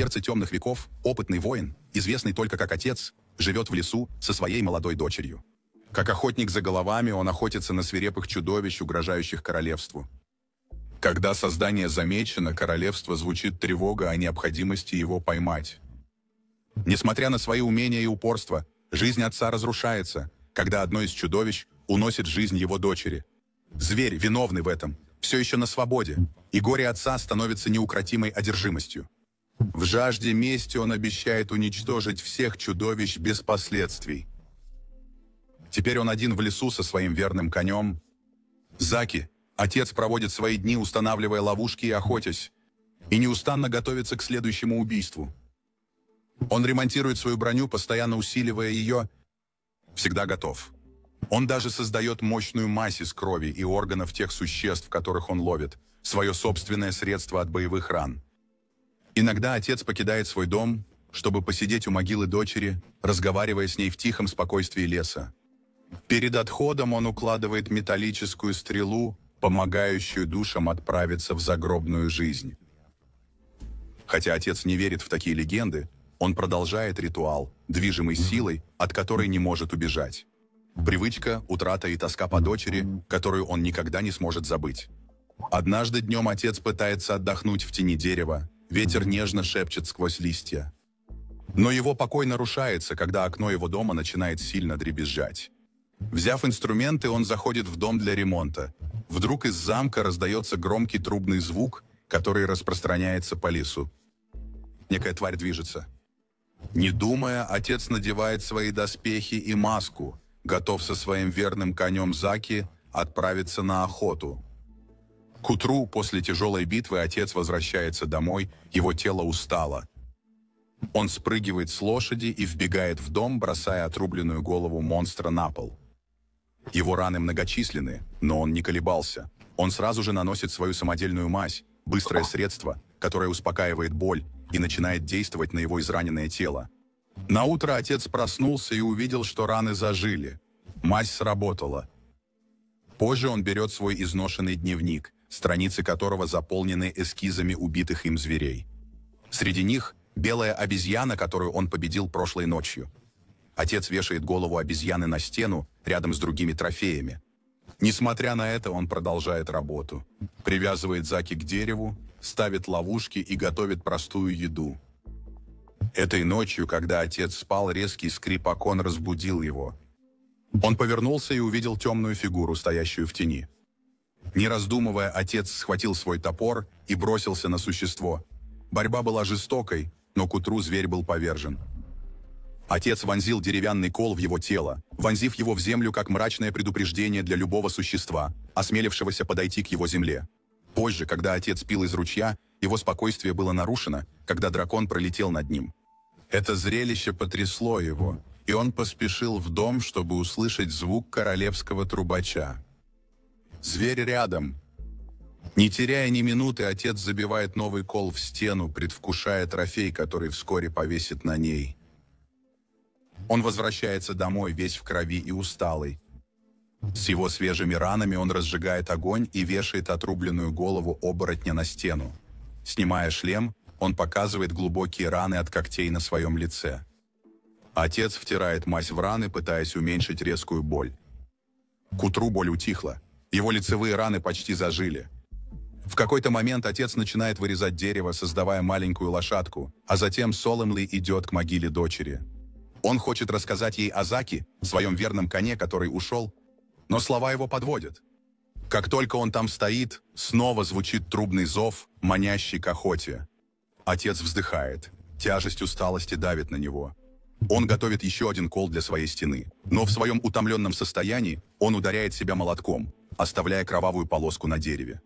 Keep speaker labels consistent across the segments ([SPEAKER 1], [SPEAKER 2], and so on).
[SPEAKER 1] сердце темных веков, опытный воин, известный только как отец, живет в лесу со своей молодой дочерью. Как охотник за головами, он охотится на свирепых чудовищ, угрожающих королевству. Когда создание замечено, королевство звучит тревога о необходимости его поймать. Несмотря на свои умения и упорство, жизнь отца разрушается, когда одно из чудовищ уносит жизнь его дочери. Зверь, виновный в этом, все еще на свободе, и горе отца становится неукротимой одержимостью. В жажде мести он обещает уничтожить всех чудовищ без последствий. Теперь он один в лесу со своим верным конем. Заки, отец, проводит свои дни, устанавливая ловушки и охотясь, и неустанно готовится к следующему убийству. Он ремонтирует свою броню, постоянно усиливая ее, всегда готов. Он даже создает мощную мазь из крови и органов тех существ, которых он ловит, свое собственное средство от боевых ран. Иногда отец покидает свой дом, чтобы посидеть у могилы дочери, разговаривая с ней в тихом спокойствии леса. Перед отходом он укладывает металлическую стрелу, помогающую душам отправиться в загробную жизнь. Хотя отец не верит в такие легенды, он продолжает ритуал, движимый силой, от которой не может убежать. Привычка, утрата и тоска по дочери, которую он никогда не сможет забыть. Однажды днем отец пытается отдохнуть в тени дерева, ветер нежно шепчет сквозь листья. Но его покой нарушается, когда окно его дома начинает сильно дребезжать. Взяв инструменты, он заходит в дом для ремонта. Вдруг из замка раздается громкий трубный звук, который распространяется по лесу. Некая тварь движется. Не думая, отец надевает свои доспехи и маску, готов со своим верным конем Заки отправиться на охоту. К утру, после тяжелой битвы, отец возвращается домой, его тело устало. Он спрыгивает с лошади и вбегает в дом, бросая отрубленную голову монстра на пол. Его раны многочисленны, но он не колебался. Он сразу же наносит свою самодельную мазь, быстрое средство, которое успокаивает боль и начинает действовать на его израненное тело. Наутро отец проснулся и увидел, что раны зажили. Мазь сработала. Позже он берет свой изношенный дневник, страницы которого заполнены эскизами убитых им зверей. Среди них белая обезьяна, которую он победил прошлой ночью. Отец вешает голову обезьяны на стену рядом с другими трофеями. Несмотря на это, он продолжает работу. Привязывает Заки к дереву, ставит ловушки и готовит простую еду. Этой ночью, когда отец спал, резкий скрип окон разбудил его. Он повернулся и увидел темную фигуру, стоящую в тени. Не раздумывая, отец схватил свой топор и бросился на существо. Борьба была жестокой, но к утру зверь был повержен. Отец вонзил деревянный кол в его тело, вонзив его в землю как мрачное предупреждение для любого существа, осмелившегося подойти к его земле. Позже, когда отец пил из ручья, его спокойствие было нарушено, когда дракон пролетел над ним. Это зрелище потрясло его, и он поспешил в дом, чтобы услышать звук королевского трубача. Зверь рядом. Не теряя ни минуты, отец забивает новый кол в стену, предвкушая трофей, который вскоре повесит на ней. Он возвращается домой, весь в крови и усталый. С его свежими ранами он разжигает огонь и вешает отрубленную голову оборотня на стену. Снимая шлем, он показывает глубокие раны от когтей на своем лице. Отец втирает мазь в раны, пытаясь уменьшить резкую боль. К утру боль утихла. Его лицевые раны почти зажили. В какой-то момент отец начинает вырезать дерево, создавая маленькую лошадку, а затем Соломли идет к могиле дочери. Он хочет рассказать ей о Заки, своем верном коне, который ушел, но слова его подводят. Как только он там стоит, снова звучит трубный зов, манящий к охоте. Отец вздыхает. Тяжесть усталости давит на него. Он готовит еще один кол для своей стены, но в своем утомленном состоянии он ударяет себя молотком, оставляя кровавую полоску на дереве.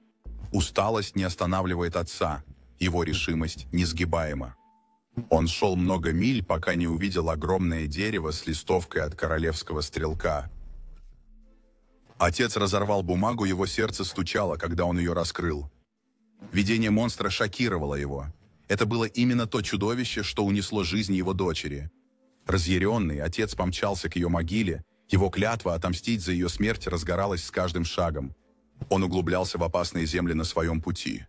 [SPEAKER 1] Усталость не останавливает отца, его решимость несгибаема. Он шел много миль, пока не увидел огромное дерево с листовкой от королевского стрелка. Отец разорвал бумагу, его сердце стучало, когда он ее раскрыл. Видение монстра шокировало его. Это было именно то чудовище, что унесло жизнь его дочери. Разъяренный, отец помчался к ее могиле, его клятва отомстить за ее смерть разгоралась с каждым шагом. Он углублялся в опасные земли на своем пути.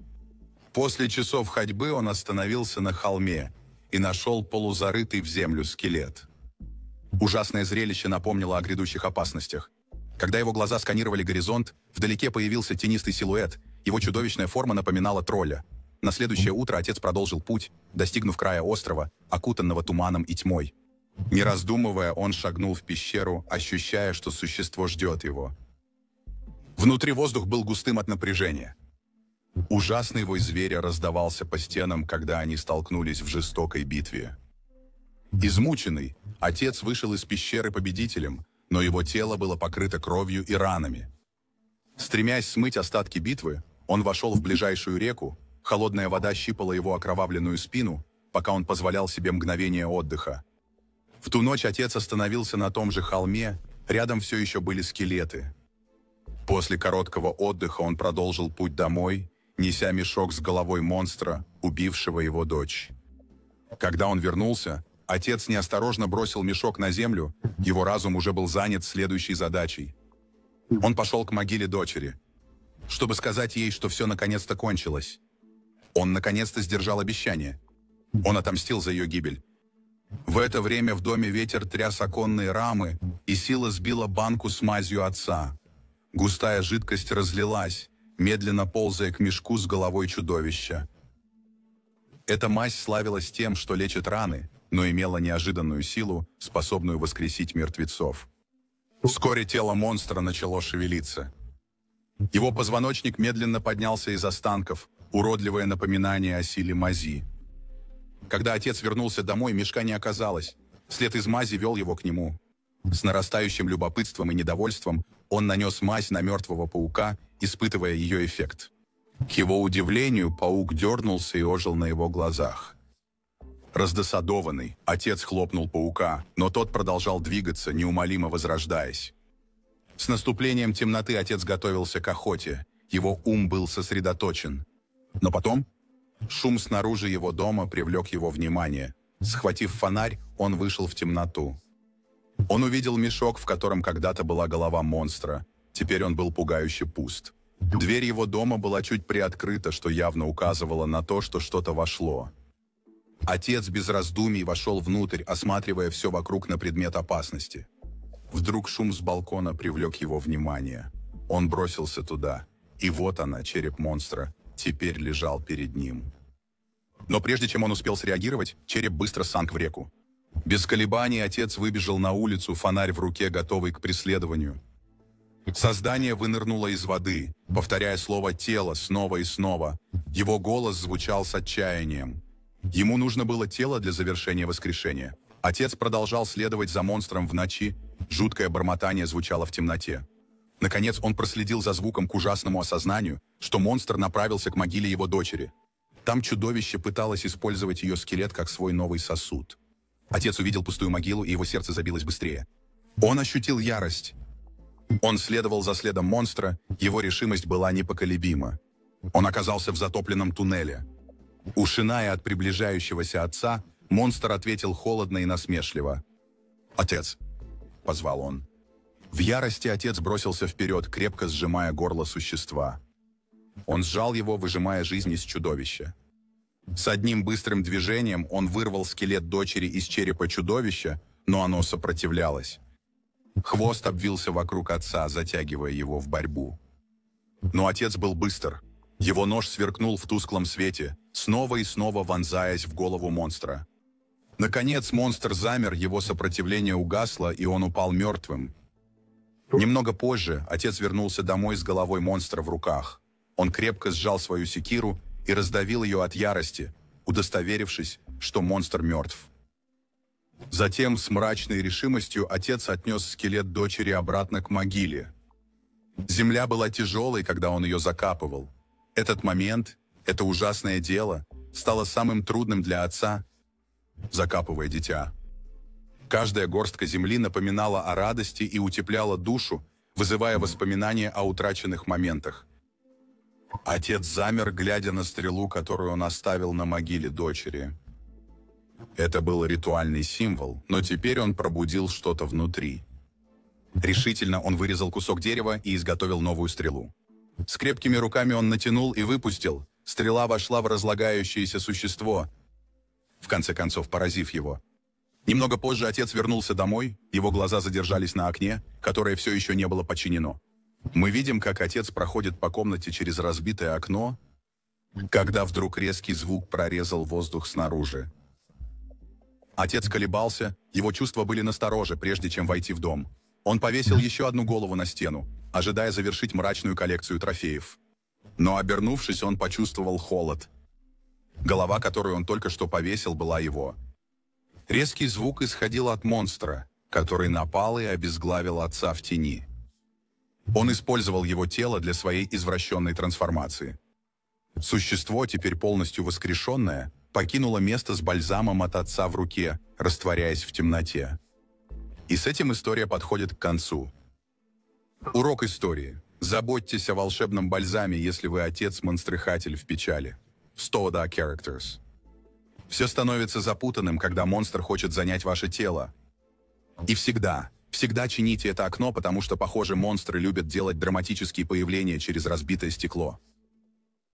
[SPEAKER 1] После часов ходьбы он остановился на холме и нашел полузарытый в землю скелет. Ужасное зрелище напомнило о грядущих опасностях. Когда его глаза сканировали горизонт, вдалеке появился тенистый силуэт, его чудовищная форма напоминала тролля. На следующее утро отец продолжил путь, достигнув края острова, окутанного туманом и тьмой. Не раздумывая, он шагнул в пещеру, ощущая, что существо ждет его. Внутри воздух был густым от напряжения. Ужасный вой зверя раздавался по стенам, когда они столкнулись в жестокой битве. Измученный, отец вышел из пещеры победителем, но его тело было покрыто кровью и ранами. Стремясь смыть остатки битвы, он вошел в ближайшую реку, холодная вода щипала его окровавленную спину, пока он позволял себе мгновение отдыха. В ту ночь отец остановился на том же холме, рядом все еще были скелеты. После короткого отдыха он продолжил путь домой, неся мешок с головой монстра, убившего его дочь. Когда он вернулся, отец неосторожно бросил мешок на землю, его разум уже был занят следующей задачей. Он пошел к могиле дочери, чтобы сказать ей, что все наконец-то кончилось. Он наконец-то сдержал обещание. Он отомстил за ее гибель. В это время в доме ветер тряс оконные рамы, и сила сбила банку с мазью отца. Густая жидкость разлилась, медленно ползая к мешку с головой чудовища. Эта мазь славилась тем, что лечит раны, но имела неожиданную силу, способную воскресить мертвецов. Вскоре тело монстра начало шевелиться. Его позвоночник медленно поднялся из останков, уродливое напоминание о силе мази. Когда отец вернулся домой, мешка не оказалось. След из мази вел его к нему. С нарастающим любопытством и недовольством он нанес мазь на мертвого паука, испытывая ее эффект. К его удивлению, паук дернулся и ожил на его глазах. Раздосадованный, отец хлопнул паука, но тот продолжал двигаться, неумолимо возрождаясь. С наступлением темноты отец готовился к охоте, его ум был сосредоточен. Но потом шум снаружи его дома привлек его внимание. Схватив фонарь, он вышел в темноту. Он увидел мешок, в котором когда-то была голова монстра. Теперь он был пугающе пуст. Дверь его дома была чуть приоткрыта, что явно указывало на то, что что-то вошло. Отец без раздумий вошел внутрь, осматривая все вокруг на предмет опасности. Вдруг шум с балкона привлек его внимание. Он бросился туда, и вот она, череп монстра, теперь лежал перед ним. Но прежде чем он успел среагировать, череп быстро санк в реку. Без колебаний отец выбежал на улицу, фонарь в руке, готовый к преследованию. Создание вынырнуло из воды, повторяя слово «тело» снова и снова. Его голос звучал с отчаянием. Ему нужно было тело для завершения воскрешения. Отец продолжал следовать за монстром в ночи, жуткое бормотание звучало в темноте. Наконец он проследил за звуком к ужасному осознанию, что монстр направился к могиле его дочери. Там чудовище пыталось использовать ее скелет как свой новый сосуд. Отец увидел пустую могилу, и его сердце забилось быстрее. Он ощутил ярость. Он следовал за следом монстра, его решимость была непоколебима. Он оказался в затопленном туннеле. Ушиная от приближающегося отца, монстр ответил холодно и насмешливо. «Отец!» — позвал он. В ярости отец бросился вперед, крепко сжимая горло существа. Он сжал его, выжимая жизнь из чудовища. С одним быстрым движением он вырвал скелет дочери из черепа чудовища, но оно сопротивлялось. Хвост обвился вокруг отца, затягивая его в борьбу. Но отец был быстр. Его нож сверкнул в тусклом свете, снова и снова вонзаясь в голову монстра. Наконец монстр замер, его сопротивление угасло, и он упал мертвым. Немного позже отец вернулся домой с головой монстра в руках. Он крепко сжал свою секиру и раздавил ее от ярости, удостоверившись, что монстр мертв. Затем с мрачной решимостью отец отнес скелет дочери обратно к могиле. Земля была тяжелой, когда он ее закапывал. Этот момент, это ужасное дело, стало самым трудным для отца, закапывая дитя. Каждая горстка земли напоминала о радости и утепляла душу, вызывая воспоминания о утраченных моментах. Отец замер, глядя на стрелу, которую он оставил на могиле дочери. Это был ритуальный символ, но теперь он пробудил что-то внутри. Решительно он вырезал кусок дерева и изготовил новую стрелу. С крепкими руками он натянул и выпустил, Стрела вошла в разлагающееся существо, в конце концов поразив его. Немного позже отец вернулся домой, его глаза задержались на окне, которое все еще не было починено. Мы видим, как отец проходит по комнате через разбитое окно, когда вдруг резкий звук прорезал воздух снаружи. Отец колебался, его чувства были настороже, прежде чем войти в дом. Он повесил еще одну голову на стену, ожидая завершить мрачную коллекцию трофеев. Но, обернувшись, он почувствовал холод. Голова, которую он только что повесил, была его. Резкий звук исходил от монстра, который напал и обезглавил отца в тени. Он использовал его тело для своей извращенной трансформации. Существо, теперь полностью воскрешенное, покинуло место с бальзамом от отца в руке, растворяясь в темноте. И с этим история подходит к концу. Урок истории. Заботьтесь о волшебном бальзаме, если вы отец-монстрыхатель в печали. Stoda Characters. Все становится запутанным, когда монстр хочет занять ваше тело. И всегда чините это окно, потому что, похоже, монстры любят делать драматические появления через разбитое стекло.